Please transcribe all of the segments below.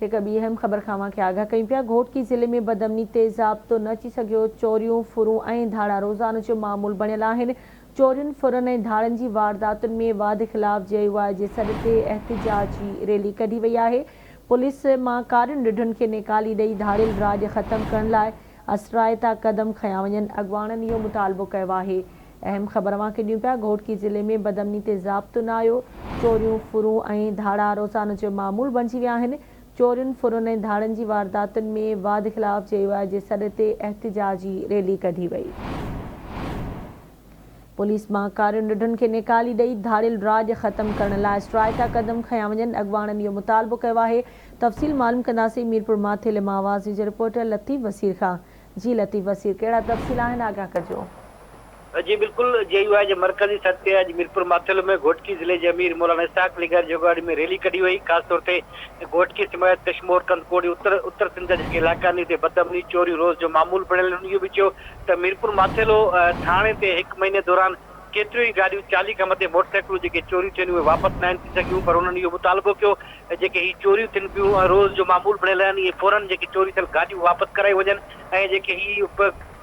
एक ॿी अहम ख़बर खां के आगाह कयूं पिया। घोटकी ज़िले में बदमनी ते ज़ाब्तो न अची सघियो। चोरियूं फुरूं ऐं धाड़ा रोज़ाना जो मामूल बणियल आहिनि। चोरियुनि फुरनि ऐं धाड़नि जी वारदातुनि में वाध ख़िलाफ़ JUI जे सॾ ते एहतिजाजी रैली कढी वई आहे। पुलिस मां कारियुनि ॾिढुनि खे निकाली ॾेई धाड़ियल राॼ ख़तमु करण लाइ असराइता क़दम खयां वञनि। अॻवाननि इहो मुतालबो कयो आहे। अहम ख़बर के ॾियूं पिया। घोटकी ज़िले में बदमनी ते ज़ाब्तो न आयो। चोरियूं फुरूं ऐं धाड़ा रोज़ाना जो मामूल बणिजी विया आहिनि। चोरियुनि फुरुनि ऐं धाड़नि जी वारदातुनि में वाध ख़िलाफ़ JUI जे सॾ ते एहतिजाजी रैली कढी वई। पुलिस मां कारियुनि ॾिढुनि खे निकाली ॾेई धाड़ियल राॼ ख़तमु करण लाइ असराइता क़दम खयां वञनि। अॻवाननि इहो मुतालबो कयो आहे। तफ़सील मालूम कंदासीं मीरपुर माथेल मां आवाज़ जे रिपोर्टर लतीफ़ वसीर खां। जी लतीफ़ वसीर, कहिड़ा तफ़सील आहिनि, आगाह कजो। जी बिल्कुल, JUI जे मरकज़ी सॾ ते अॼु मीरपुर माथेल में घोटकी ज़िले जे अमीर मौलाना इसाक लीगर जोगाड़ी में रैली कढी वई। ख़ासि तौर ते घोटकी समेत कश्मीर कंदकोट उत्तर सिंध जा जेके इलाइक़ा आहिनि हिते बदमनी चोरी रोज़ जो मामूल बणियल आहिनि। इहो बि चयो त मीरपुर माथेलो थाणे ते 1 महीने दौरान केतिरियूं ई गाॾियूं 40 खां मथे मोटरसाइकिलूं जेके चोरियूं थियनि उहे वापसि न आहिनि थी सघियूं। पर उन्हनि इहो मुतालबो कयो जेके ही चोरियूं थियनि पियूं रोज़ जो मामूल बणियल आहिनि, इहे फौरन जेके चोरी थियल गाॾियूं वापसि कराई वञनि ऐं जेके ही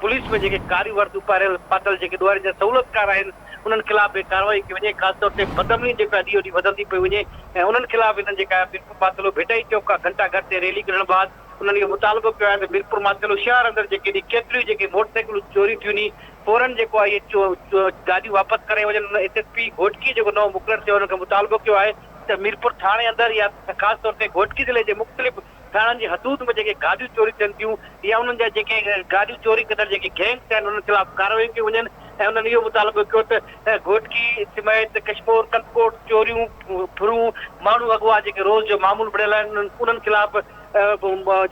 पुलिस में जेके कारी वर्दी उपारियल पातल जेके ॾुआरी जा सहूलियतकार आहिनि उन्हनि ख़िलाफ़ बि कार्रवाई कई वञे। ख़ासि तौर ते बदमनी जेका ॾींहों ॾींहुं वधंदी पई वञे ऐं उन्हनि ख़िलाफ़ हिननि जेका मीरपुर माथेलो भेटाई चौक खां घंटा घर ते रैली करण बाद उन्हनि इहो मुतालबो कयो आहे त मीरपुर माथेलो शहर अंदरि जेके केतिरियूं जेके मोटरसाइकिलूं चोरी थियूं नी फौरन जेको आहे इहे गाॾियूं वापसि कराए वञनि। SSP घोटकी जेको नओं मुक़ररु थियो हुन मुतालबो कयो आहे त मीरपुर थाणे अंदरि या ख़ासि तौर ते घोटकी ज़िले जे मुख़्तलिफ़ थाणनि जी हदूद में जेके गाॾियूं चोरी थियनि थियूं या उन्हनि जा जेके गाॾियूं चोरी कंदड़ जेके गैंग्स आहिनि उन्हनि ख़िलाफ़ कार्रवाई कयूं वञनि। ऐं उन्हनि इहो मुतालबो कयो त घोटकी समेत कश्मीर कंदकोट चोरियूं फुरूं माण्हू अॻुवा जेके रोज़ जो मामूल बणियल आहिनि उन्हनि ख़िलाफ़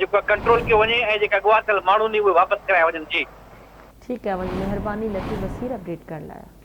जेको कंट्रोल कयो वञे ऐं जेका अॻुवा थियल माण्हू उहे वापसि कराया वञनि। जी ठीकु आहे, वञी महिरबानी लतीफ़ वसीर अपडेट करण लाइ।